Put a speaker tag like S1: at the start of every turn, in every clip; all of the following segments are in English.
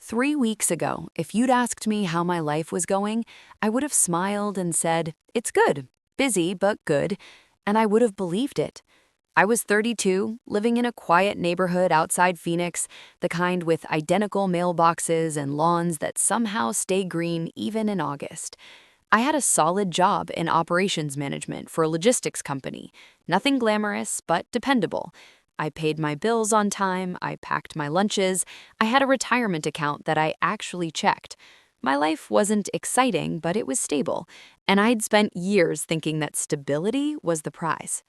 S1: 3 weeks ago, if you'd asked me how my life was going, I would have smiled and said, "It's good. Busy, but good." And I would have believed it. I was 32, living in a quiet neighborhood outside Phoenix, the kind with identical mailboxes and lawns that somehow stay green even in August. I had a solid job in operations management for a logistics company. Nothing glamorous, but dependable. I paid my bills on time, I packed my lunches, I had a retirement account that I actually checked. My life wasn't exciting, but it was stable, and I'd spent years thinking that stability was the prize.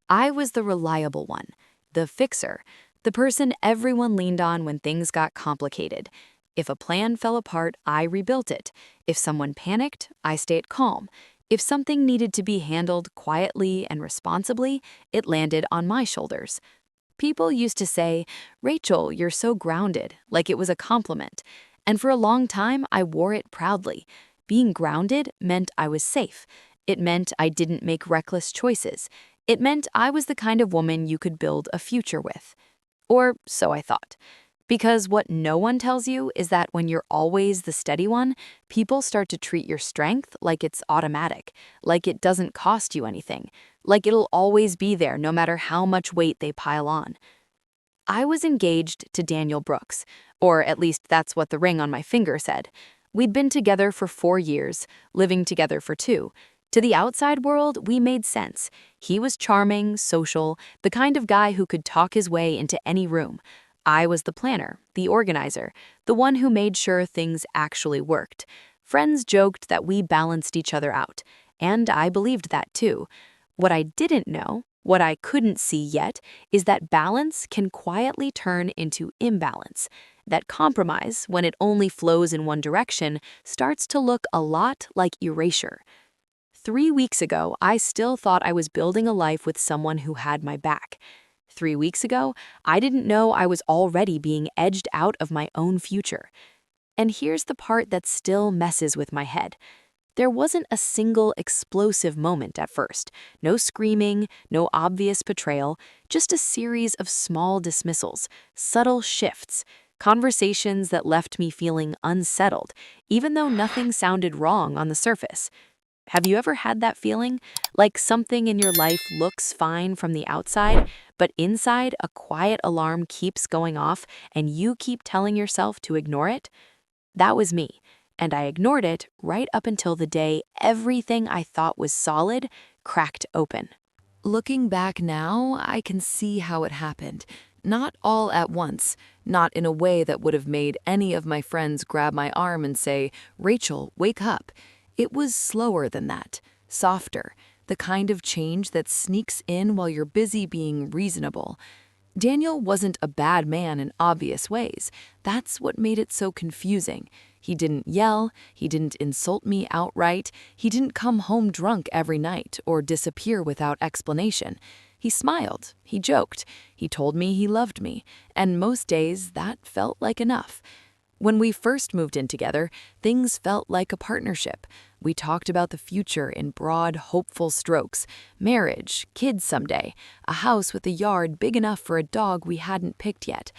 S1: I was the reliable one, the fixer, the person everyone leaned on when things got complicated. If a plan fell apart, I rebuilt it. If someone panicked, I stayed calm. If something needed to be handled quietly and responsibly, it landed on my shoulders. People used to say, "Rachel, you're so grounded," like it was a compliment. And for a long time, I wore it proudly. Being grounded meant I was safe. It meant I didn't make reckless choices. It meant I was the kind of woman you could build a future with. Or so I thought. Because what no one tells you is that when you're always the steady one, people start to treat your strength like it's automatic, like it doesn't cost you anything, like it'll always be there no matter how much weight they pile on. I was engaged to Daniel Brooks, or at least that's what the ring on my finger said. We'd been together for 4 years, living together for 2. To the outside world, we made sense. He was charming, social, the kind of guy who could talk his way into any room. I was the planner, the organizer, the one who made sure things actually worked. Friends joked that we balanced each other out, and I believed that too. What I didn't know, what I couldn't see yet, is that balance can quietly turn into imbalance. That compromise, when it only flows in one direction, starts to look a lot like erasure. 3 weeks ago, I still thought I was building a life with someone who had my back. 3 weeks ago, I didn't know I was already being edged out of my own future. And here's the part that still messes with my head. There wasn't a single explosive moment at first. No screaming, no obvious betrayal, just a series of small dismissals, subtle shifts, conversations that left me feeling unsettled, even though nothing sounded wrong on the surface. Have you ever had that feeling? Like something in your life looks fine from the outside, but inside a quiet alarm keeps going off and you keep telling yourself to ignore it? That was me, and I ignored it right up until the day everything I thought was solid cracked open. Looking back now, I can see how it happened. Not all at once, not in a way that would have made any of my friends grab my arm and say, "Rachel, wake up." It was slower than that, softer, the kind of change that sneaks in while you're busy being reasonable. Daniel wasn't a bad man in obvious ways. That's what made it so confusing. He didn't yell, he didn't insult me outright, he didn't come home drunk every night or disappear without explanation. He smiled, he joked, he told me he loved me, and most days that felt like enough. When we first moved in together, things felt like a partnership. We talked about the future in broad, hopeful strokes: marriage, kids someday, a house with a yard big enough for a dog we hadn't picked yet.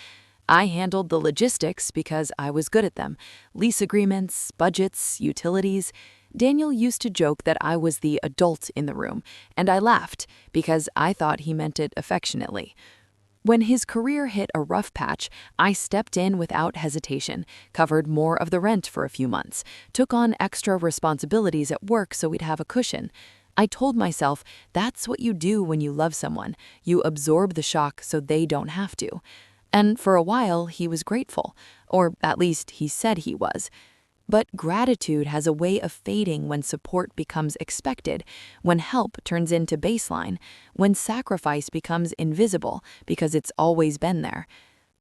S1: I handled the logistics because I was good at them: lease agreements, budgets, utilities. Daniel used to joke that I was the adult in the room, and I laughed because I thought he meant it affectionately. When his career hit a rough patch, I stepped in without hesitation, covered more of the rent for a few months, took on extra responsibilities at work so we'd have a cushion. I told myself that's what you do when you love someone. You absorb the shock so they don't have to. And for a while, he was grateful, or at least he said he was. But gratitude has a way of fading when support becomes expected, when help turns into baseline, when sacrifice becomes invisible because it's always been there.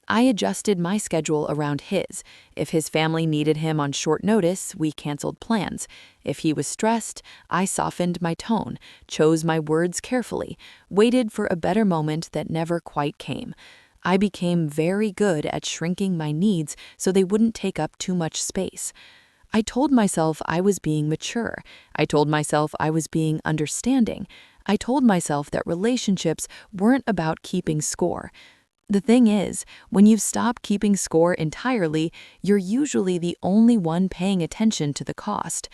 S1: I adjusted my schedule around his. If his family needed him on short notice, we canceled plans. If he was stressed, I softened my tone, chose my words carefully, waited for a better moment that never quite came. I became very good at shrinking my needs so they wouldn't take up too much space. I told myself I was being mature. I told myself I was being understanding. I told myself that relationships weren't about keeping score. The thing is, when you stop keeping score entirely, you're usually the only one paying attention to the cost.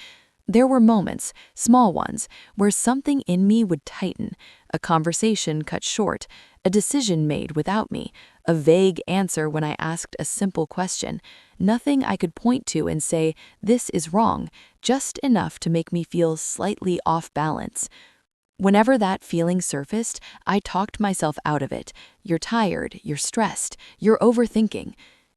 S1: There were moments, small ones, where something in me would tighten, a conversation cut short, a decision made without me, a vague answer when I asked a simple question. Nothing I could point to and say, "This is wrong," just enough to make me feel slightly off balance. Whenever that feeling surfaced, I talked myself out of it. "You're tired, you're stressed, you're overthinking."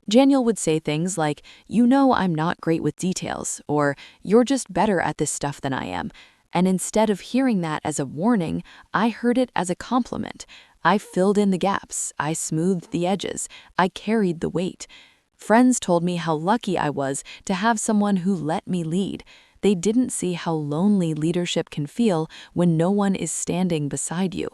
S1: Daniel would say things like, "You know I'm not great with details," or "You're just better at this stuff than I am." And instead of hearing that as a warning, I heard it as a compliment. I filled in the gaps, I smoothed the edges, I carried the weight. Friends told me how lucky I was to have someone who let me lead. They didn't see how lonely leadership can feel when no one is standing beside you.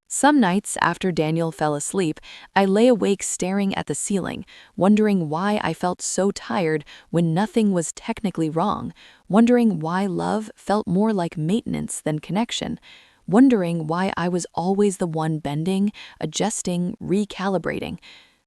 S1: Some nights after Daniel fell asleep, I lay awake staring at the ceiling, wondering why I felt so tired when nothing was technically wrong, wondering why love felt more like maintenance than connection, wondering why I was always the one bending, adjusting, recalibrating.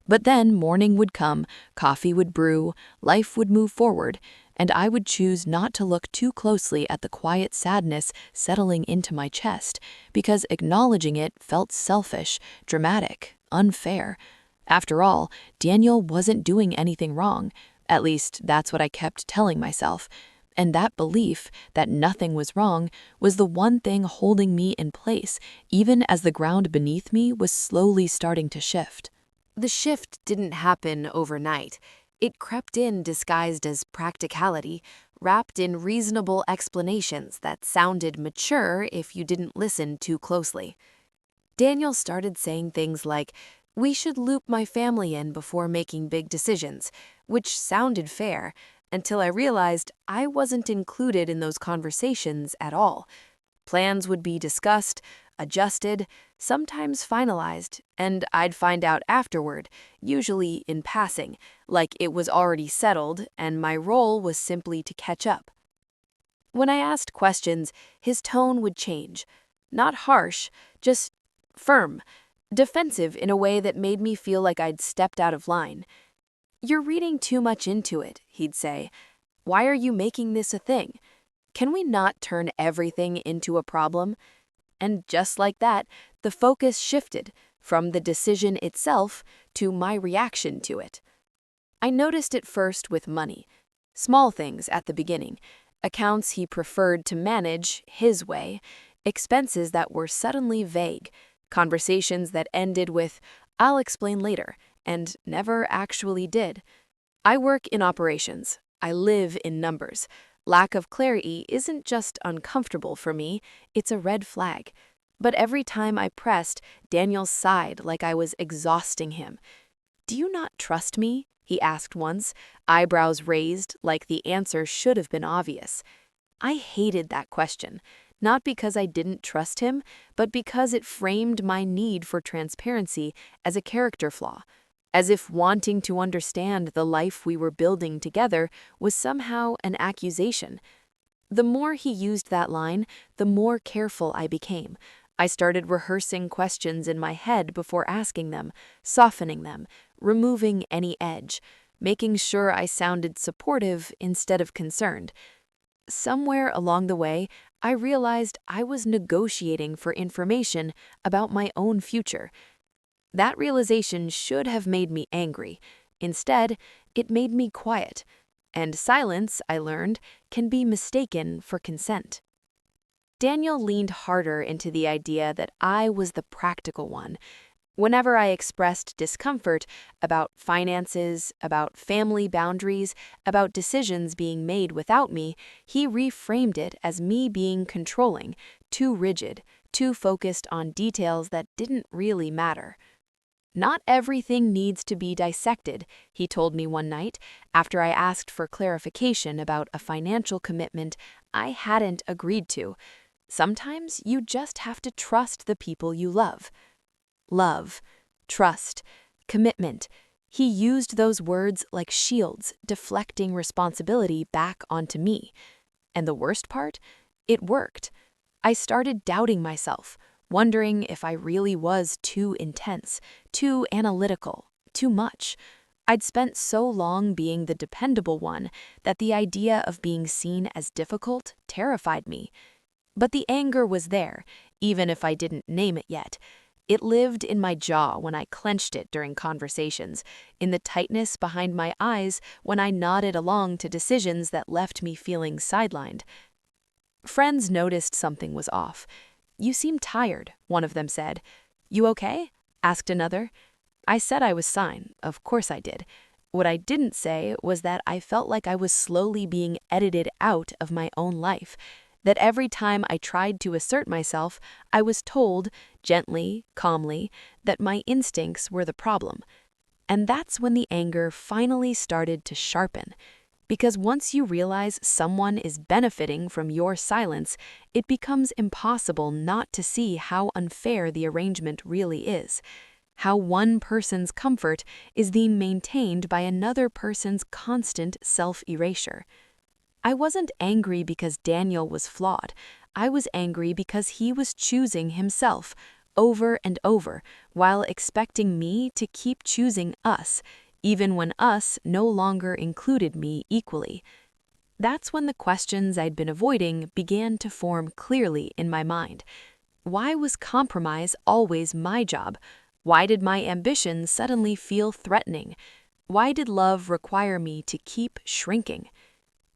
S1: But then morning would come, coffee would brew, life would move forward, and I would choose not to look too closely at the quiet sadness settling into my chest, because acknowledging it felt selfish, dramatic, unfair. After all, Daniel wasn't doing anything wrong. At least, that's what I kept telling myself. And that belief, that nothing was wrong, was the one thing holding me in place, even as the ground beneath me was slowly starting to shift. The shift didn't happen overnight. It crept in disguised as practicality, wrapped in reasonable explanations that sounded mature if you didn't listen too closely. Daniel started saying things like, "We should loop my family in before making big decisions," which sounded fair, until I realized I wasn't included in those conversations at all. Plans would be discussed, adjusted, sometimes finalized, and I'd find out afterward, usually in passing, like it was already settled and my role was simply to catch up. When I asked questions, his tone would change. Not harsh, just firm, defensive in a way that made me feel like I'd stepped out of line. "You're reading too much into it," he'd say. "Why are you making this a thing? Can we not turn everything into a problem?" And just like that, the focus shifted from the decision itself to my reaction to it. I noticed it first with money. Small things at the beginning. Accounts he preferred to manage his way. Expenses that were suddenly vague. Conversations that ended with, "I'll explain later," and never actually did. I work in operations. I live in numbers. Lack of clarity isn't just uncomfortable for me, it's a red flag. But every time I pressed, Daniel sighed like I was exhausting him. "Do you not trust me?" he asked once, eyebrows raised like the answer should have been obvious. I hated that question, not because I didn't trust him, but because it framed my need for transparency as a character flaw, as if wanting to understand the life we were building together was somehow an accusation. The more he used that line, the more careful I became. I started rehearsing questions in my head before asking them, softening them, removing any edge, making sure I sounded supportive instead of concerned. Somewhere along the way, I realized I was negotiating for information about my own future. That realization should have made me angry. Instead, it made me quiet. And silence, I learned, can be mistaken for consent. Daniel leaned harder into the idea that I was the practical one. Whenever I expressed discomfort about finances, about family boundaries, about decisions being made without me, he reframed it as me being controlling, too rigid, too focused on details that didn't really matter. "Not everything needs to be dissected," he told me one night after I asked for clarification about a financial commitment I hadn't agreed to. "Sometimes you just have to trust the people you love." Love, trust, commitment. He used those words like shields, deflecting responsibility back onto me. And the worst part? It worked. I started doubting myself, wondering if I really was too intense, too analytical, too much. I'd spent so long being the dependable one that the idea of being seen as difficult terrified me. But the anger was there, even if I didn't name it yet. It lived in my jaw when I clenched it during conversations, in the tightness behind my eyes when I nodded along to decisions that left me feeling sidelined. Friends noticed something was off. "You seem tired," one of them said. "You okay?" asked another. I said I was fine. Of course I did. What I didn't say was that I felt like I was slowly being edited out of my own life, that every time I tried to assert myself, I was told, gently, calmly, that my instincts were the problem. And that's when the anger finally started to sharpen. Because once you realize someone is benefiting from your silence, it becomes impossible not to see how unfair the arrangement really is. How one person's comfort is being maintained by another person's constant self-erasure. I wasn't angry because Daniel was flawed. I was angry because he was choosing himself over and over while expecting me to keep choosing us, even when us no longer included me equally. That's when the questions I'd been avoiding began to form clearly in my mind. Why was compromise always my job? Why did my ambition suddenly feel threatening? Why did love require me to keep shrinking?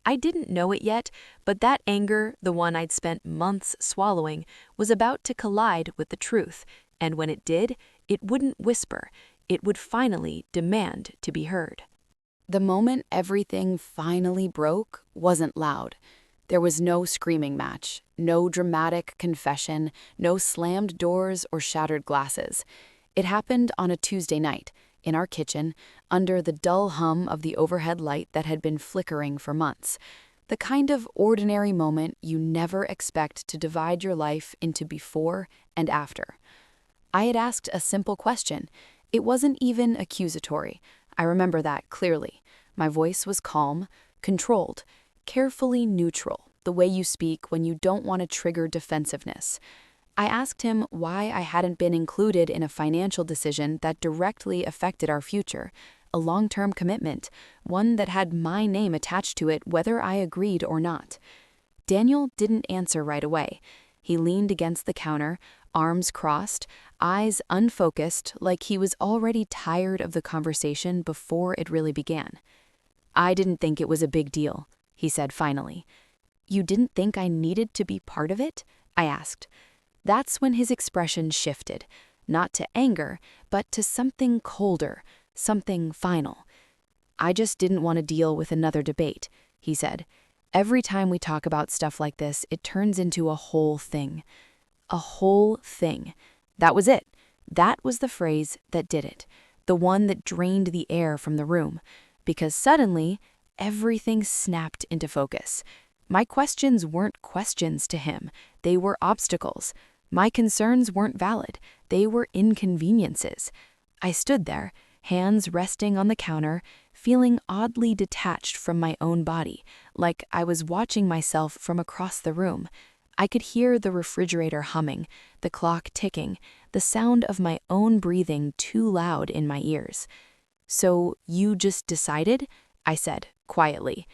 S1: I didn't know it yet, but that anger, the one I'd spent months swallowing, was about to collide with the truth, and when it did, it wouldn't whisper. It would finally demand to be heard. The moment everything finally broke wasn't loud. There was no screaming match, no dramatic confession, no slammed doors or shattered glasses. It happened on a Tuesday night, in our kitchen, under the dull hum of the overhead light that had been flickering for months. The kind of ordinary moment you never expect to divide your life into before and after. I had asked a simple question. It wasn't even accusatory. I remember that clearly. My voice was calm, controlled, carefully neutral, the way you speak when you don't want to trigger defensiveness. I asked him why I hadn't been included in a financial decision that directly affected our future, a long-term commitment, one that had my name attached to it whether I agreed or not. Daniel didn't answer right away. He leaned against the counter, arms crossed, eyes unfocused, like he was already tired of the conversation before it really began. "I didn't think it was a big deal," he said finally. "You didn't think I needed to be part of it?" I asked. That's when his expression shifted, not to anger, but to something colder, something final. "I just didn't want to deal with another debate," he said. "Every time we talk about stuff like this, it turns into a whole thing." A whole thing. That was it. That was the phrase that did it, the one that drained the air from the room, because suddenly, everything snapped into focus. My questions weren't questions to him. They were obstacles. My concerns weren't valid. They were inconveniences. I stood there, hands resting on the counter, feeling oddly detached from my own body, like I was watching myself from across the room. I could hear the refrigerator humming, the clock ticking, the sound of my own breathing too loud in my ears. "So you just decided?" I said, quietly.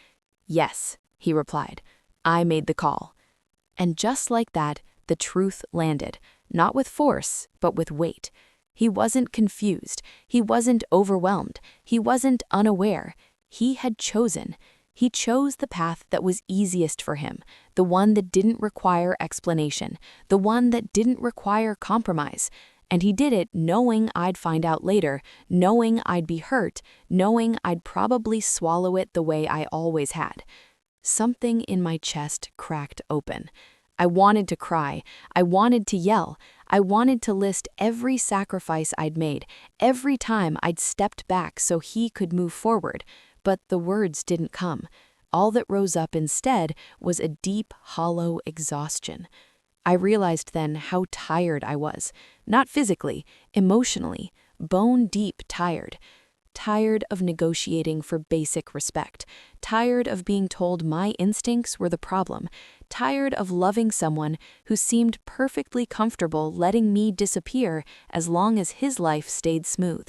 S1: "Yes," he replied. "I made the call." And just like that, the truth landed, not with force, but with weight. He wasn't confused. He wasn't overwhelmed. He wasn't unaware. He had chosen. He chose the path that was easiest for him, the one that didn't require explanation, the one that didn't require compromise. And he did it knowing I'd find out later, knowing I'd be hurt, knowing I'd probably swallow it the way I always had. Something in my chest cracked open. I wanted to cry. I wanted to yell. I wanted to list every sacrifice I'd made, every time I'd stepped back so he could move forward. But the words didn't come. All that rose up instead was a deep, hollow exhaustion. I realized then how tired I was. Not physically, emotionally, bone-deep tired. tired of negotiating for basic respect, tired of being told my instincts were the problem, tired of loving someone who seemed perfectly comfortable letting me disappear as long as his life stayed smooth.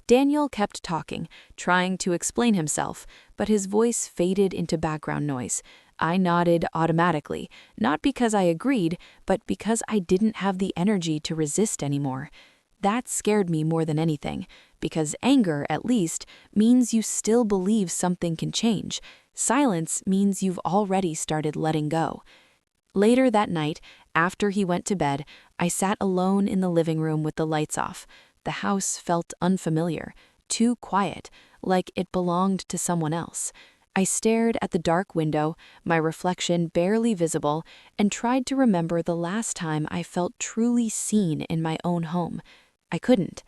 S1: Daniel kept talking, trying to explain himself, but his voice faded into background noise. I nodded automatically, not because I agreed, but because I didn't have the energy to resist anymore. That scared me more than anything, because anger, at least, means you still believe something can change. Silence means you've already started letting go. Later that night, after he went to bed, I sat alone in the living room with the lights off. The house felt unfamiliar, too quiet, like it belonged to someone else. I stared at the dark window, my reflection barely visible, and tried to remember the last time I felt truly seen in my own home. I couldn't.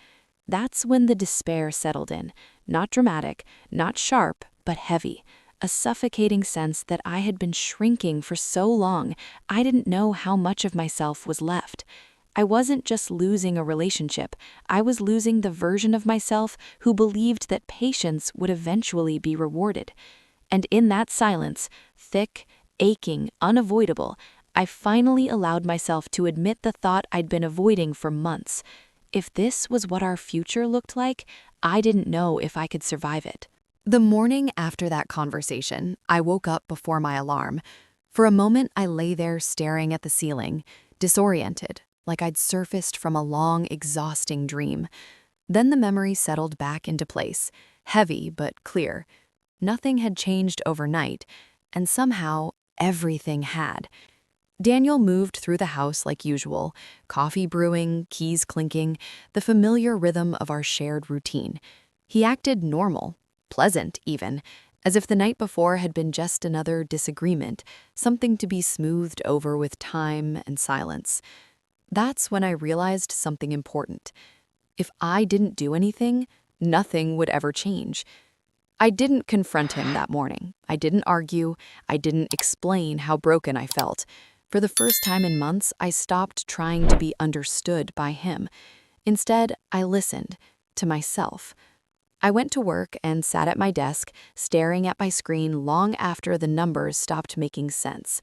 S1: That's when the despair settled in, not dramatic, not sharp, but heavy. A suffocating sense that I had been shrinking for so long, I didn't know how much of myself was left. I wasn't just losing a relationship, I was losing the version of myself who believed that patience would eventually be rewarded. And in that silence, thick, aching, unavoidable, I finally allowed myself to admit the thought I'd been avoiding for months. If this was what our future looked like, I didn't know if I could survive it. The morning after that conversation, I woke up before my alarm. For a moment, I lay there staring at the ceiling, disoriented, like I'd surfaced from a long, exhausting dream. Then the memory settled back into place, heavy but clear. Nothing had changed overnight, and somehow everything had. Daniel moved through the house like usual, coffee brewing, keys clinking, the familiar rhythm of our shared routine. He acted normal, pleasant even, as if the night before had been just another disagreement, something to be smoothed over with time and silence. That's when I realized something important. If I didn't do anything, nothing would ever change. I didn't confront him that morning. I didn't argue. I didn't explain how broken I felt. For the first time in months, I stopped trying to be understood by him. Instead, I listened to myself. I went to work and sat at my desk, staring at my screen long after the numbers stopped making sense.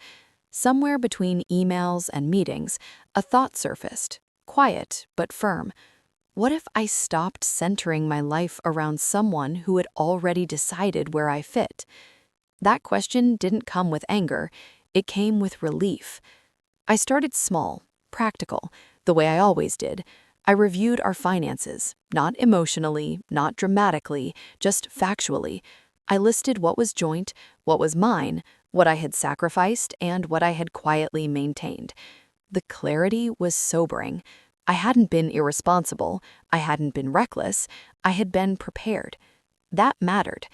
S1: Somewhere between emails and meetings, a thought surfaced, quiet but firm. What if I stopped centering my life around someone who had already decided where I fit? That question didn't come with anger, it came with relief. I started small, practical, the way I always did. I reviewed our finances, not emotionally, not dramatically, just factually. I listed what was joint, what was mine, what I had sacrificed, and what I had quietly maintained. The clarity was sobering. I hadn't been irresponsible, I hadn't been reckless, I had been prepared. That mattered.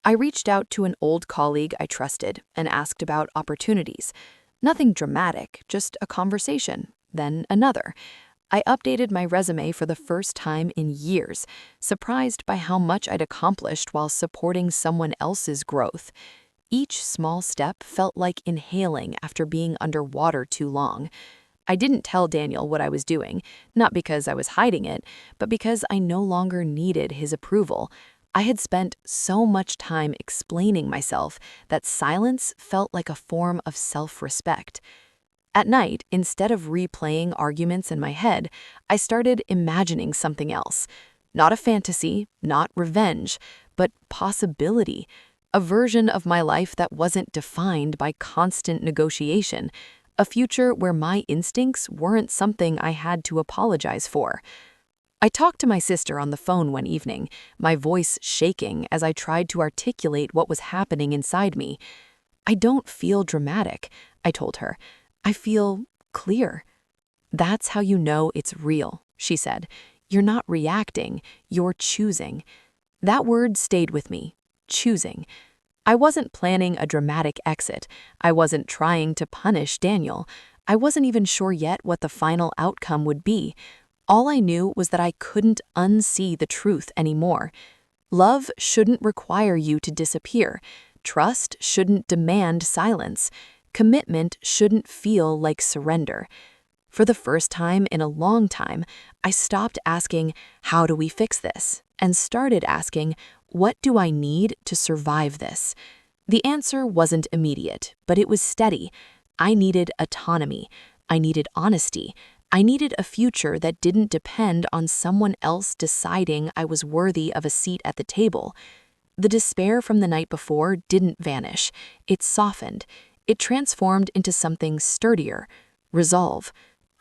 S1: I reached out to an old colleague I trusted and asked about opportunities. Nothing dramatic, just a conversation, then another. I updated my resume for the first time in years, surprised by how much I'd accomplished while supporting someone else's growth. Each small step felt like inhaling after being underwater too long. I didn't tell Daniel what I was doing, not because I was hiding it, but because I no longer needed his approval. I had spent so much time explaining myself that silence felt like a form of self-respect. At night, instead of replaying arguments in my head, I started imagining something else. Not a fantasy, not revenge, but possibility. A version of my life that wasn't defined by constant negotiation. A future where my instincts weren't something I had to apologize for. I talked to my sister on the phone one evening, my voice shaking as I tried to articulate what was happening inside me. "I don't feel dramatic," I told her. "I feel clear." "That's how you know it's real," she said. "You're not reacting, you're choosing." That word stayed with me, choosing. I wasn't planning a dramatic exit. I wasn't trying to punish Daniel. I wasn't even sure yet what the final outcome would be. All I knew was that I couldn't unsee the truth anymore. Love shouldn't require you to disappear. Trust shouldn't demand silence. Commitment shouldn't feel like surrender. For the first time in a long time, I stopped asking, "How do we fix this?"
S2: and started asking, what do I need to survive this? The answer wasn't immediate, but it was steady. I needed autonomy. I needed honesty. I needed a future that didn't depend on someone else deciding I was worthy of a seat at the table. The despair from the night before didn't vanish. It softened. It transformed into something sturdier. Resolve.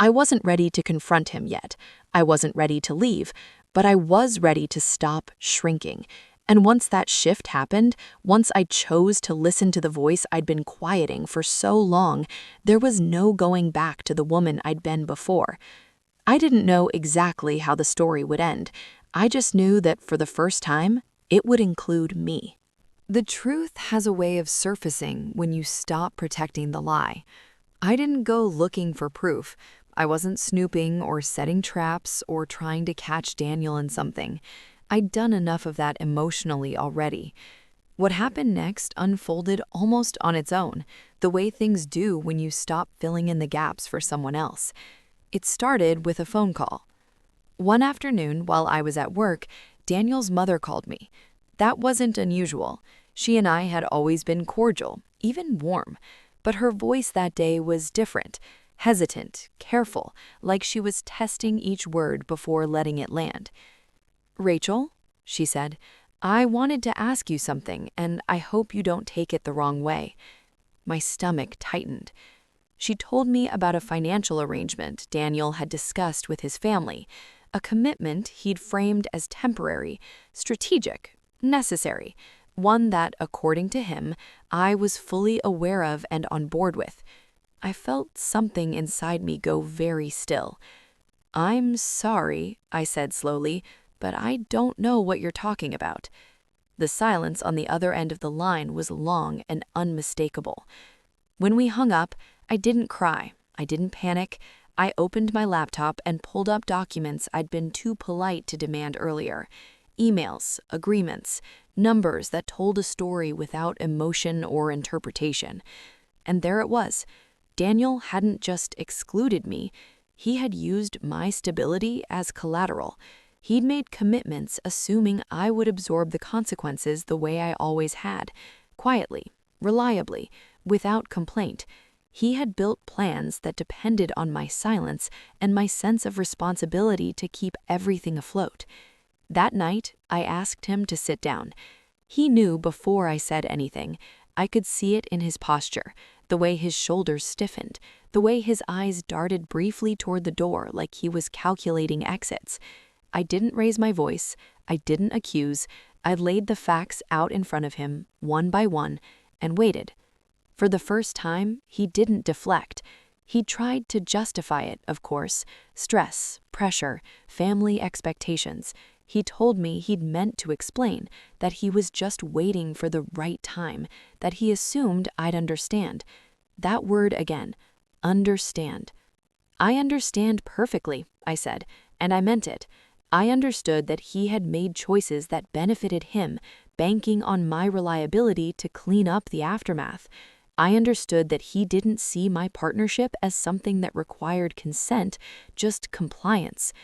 S2: I wasn't ready to confront him yet. I wasn't ready to leave, but I was ready to stop shrinking. And once that shift happened, once I chose to listen to the voice I'd been quieting for so long, there was no going back to the woman I'd been before. I didn't know exactly how the story would end. I just knew that for the first time, it would include me.
S1: The truth has a way of surfacing when you stop protecting the lie. I didn't go looking for proof. I wasn't snooping or setting traps or trying to catch Daniel in something. I'd done enough of that emotionally already. What happened next unfolded almost on its own, the way things do when you stop filling in the gaps for someone else. It started with a phone call. One afternoon, while I was at work, Daniel's mother called me. That wasn't unusual. She and I had always been cordial, even warm. But her voice that day was different, hesitant, careful, like she was testing each word before letting it land. "Rachel," she said, "I wanted to ask you something, and I hope you don't take it the wrong way." My stomach tightened. She told me about a financial arrangement Daniel had discussed with his family, a commitment he'd framed as temporary, strategic, necessary, one that, according to him, I was fully aware of and on board with. I felt something inside me go very still. "I'm sorry," I said slowly, "but I don't know what you're talking about." The silence on the other end of the line was long and unmistakable. When we hung up, I didn't cry. I didn't panic. I opened my laptop and pulled up documents I'd been too polite to demand earlier. Emails, agreements, numbers that told a story without emotion or interpretation. And there it was. Daniel hadn't just excluded me. He had used my stability as collateral. He'd made commitments assuming I would absorb the consequences the way I always had, quietly, reliably, without complaint. He had built plans that depended on my silence and my sense of responsibility to keep everything afloat. That night, I asked him to sit down. He knew before I said anything. I could see it in his posture, the way his shoulders stiffened, the way his eyes darted briefly toward the door like he was calculating exits. I didn't raise my voice. I didn't accuse. I laid the facts out in front of him, one by one, and waited. For the first time, he didn't deflect. He tried to justify it, of course. Stress, pressure, family expectations. He told me he'd meant to explain, that he was just waiting for the right time, that he assumed I'd understand. That word again, understand. "I understand perfectly," I said, and I meant it. I understood that he had made choices that benefited him, banking on my reliability to clean up the aftermath. I understood that he didn't see my partnership as something that required consent, just compliance.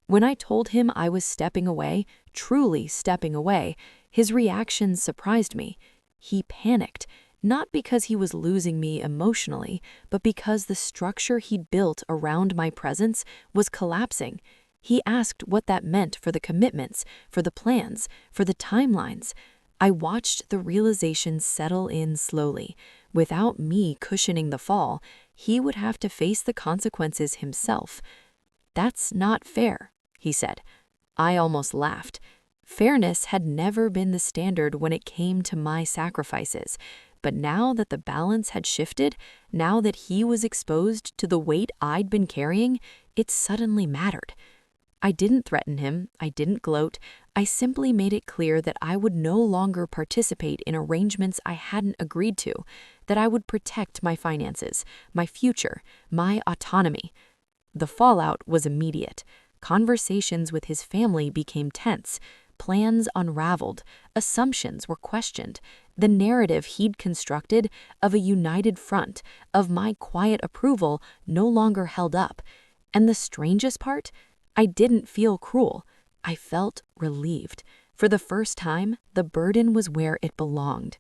S1: When I told him I was stepping away, truly stepping away, his reaction surprised me. He panicked, not because he was losing me emotionally, but because the structure he'd built around my presence was collapsing. He asked what that meant for the commitments, for the plans, for the timelines. I watched the realization settle in slowly. Without me cushioning the fall, he would have to face the consequences himself. "That's not fair," he said. I almost laughed. Fairness had never been the standard when it came to my sacrifices. But now that the balance had shifted, now that he was exposed to the weight I'd been carrying, it suddenly mattered. I didn't threaten him. I didn't gloat. I simply made it clear that I would no longer participate in arrangements I hadn't agreed to, that I would protect my finances, my future, my autonomy. The fallout was immediate. Conversations with his family became tense. Plans unraveled. Assumptions were questioned. The narrative he'd constructed of a united front, of my quiet approval, no longer held up. And the strangest part? I didn't feel cruel.
S2: I felt relieved. For the first time, the burden was where it belonged.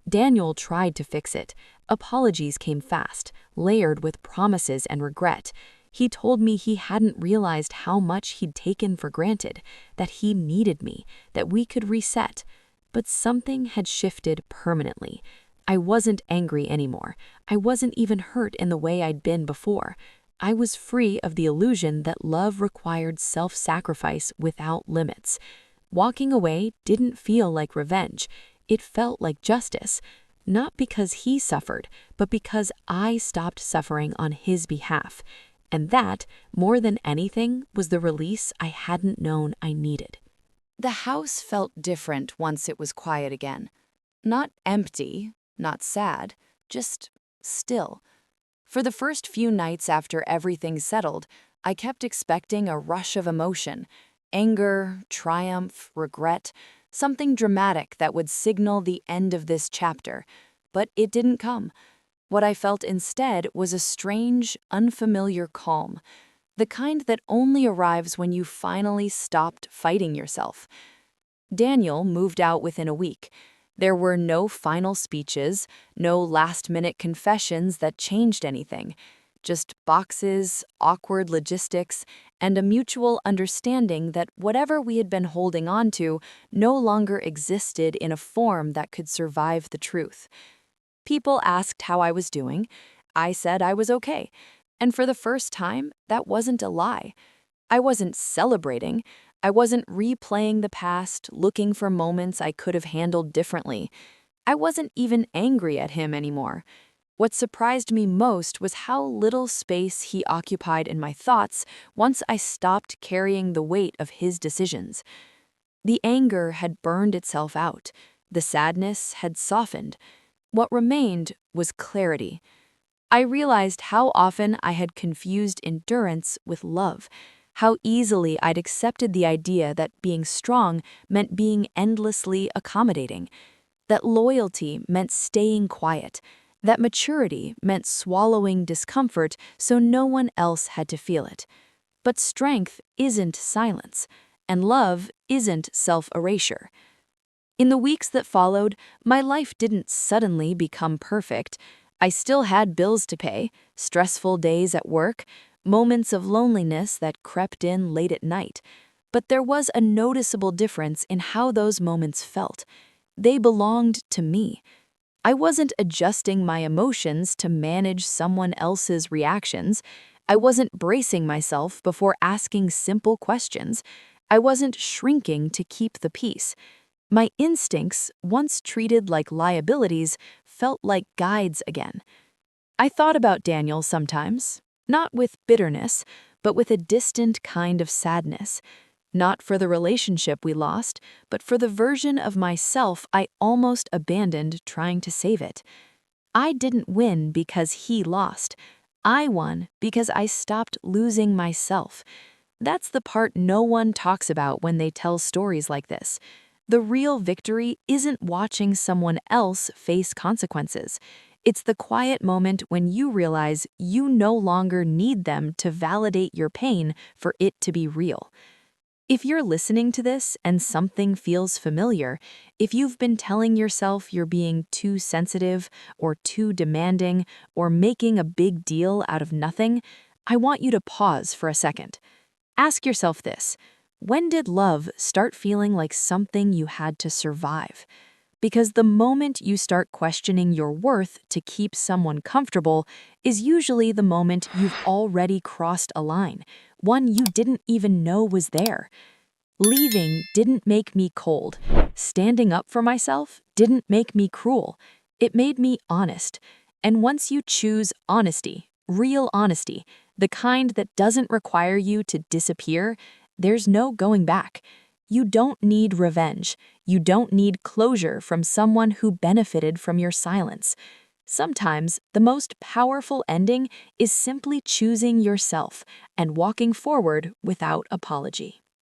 S2: Daniel tried to fix it. Apologies came fast, layered with promises and regret. He told me he hadn't realized how much he'd taken for granted, that he needed me, that we could reset. But something had shifted permanently. I wasn't angry anymore. I wasn't even hurt in the way I'd been before. I was free of the illusion that love required self-sacrifice without limits. Walking away didn't feel like revenge. It felt like justice, not because he suffered, but because I stopped suffering on his behalf. And that, more than anything, was the release I hadn't known I needed.
S1: The house felt different once it was quiet again. Not empty, not sad, just still. For the first few nights after everything settled, I kept expecting a rush of emotion, anger, triumph, regret, something dramatic that would signal the end of this chapter. But it didn't come. What I felt instead was a strange, unfamiliar calm, the kind that only arrives when you finally stopped fighting yourself. Daniel moved out within a week. There were no final speeches, no last-minute confessions that changed anything. Just boxes, awkward logistics, and a mutual understanding that whatever we had been holding on to no longer existed in a form that could survive the truth. People asked how I was doing. I said I was okay. And for the first time, that wasn't a lie. I wasn't celebrating. I wasn't replaying the past, looking for moments I could have handled differently. I wasn't even angry at him anymore. What surprised me most was how little space he occupied in my thoughts once I stopped carrying the weight of his decisions. The anger had burned itself out. The sadness had softened. What remained was clarity. I realized how often I had confused endurance with love, how easily I'd accepted the idea that being strong meant being endlessly accommodating, that loyalty meant staying quiet, that maturity meant swallowing discomfort so no one else had to feel it. But strength isn't silence, and love isn't self-erasure. In the weeks that followed, my life didn't suddenly become perfect. I still had bills to pay, stressful days at work, moments of loneliness that crept in late at night. But there was a noticeable difference in how those moments felt. They belonged to me. I wasn't adjusting my emotions to manage someone else's reactions. I wasn't bracing myself before asking simple questions. I wasn't shrinking to keep the peace. My instincts, once treated like liabilities, felt like guides again. I thought about Daniel sometimes, not with bitterness, but with a distant kind of sadness. Not for the relationship we lost, but for the version of myself I almost abandoned trying to save it. I didn't win because he lost. I won because I stopped losing myself. That's the part no one talks about when they tell stories like this. The real victory isn't watching someone else face consequences. It's the quiet moment when you realize you no longer need them to validate your pain for it to be real. If you're listening to this and something feels familiar, if you've been telling yourself you're being too sensitive or too demanding or making a big deal out of nothing, I want you to pause for a second. Ask yourself this: when did love start feeling like something you had to survive? Because the moment you start questioning your worth to keep someone comfortable is usually the moment you've already crossed a line, one you didn't even know was there. Leaving didn't make me cold. Standing up for myself didn't make me cruel. It made me honest. And once you choose honesty, real honesty, the kind that doesn't require you to disappear, there's no going back. You don't need revenge. You don't need closure from someone who benefited from your silence. Sometimes the most powerful ending is simply choosing yourself and walking forward without apology.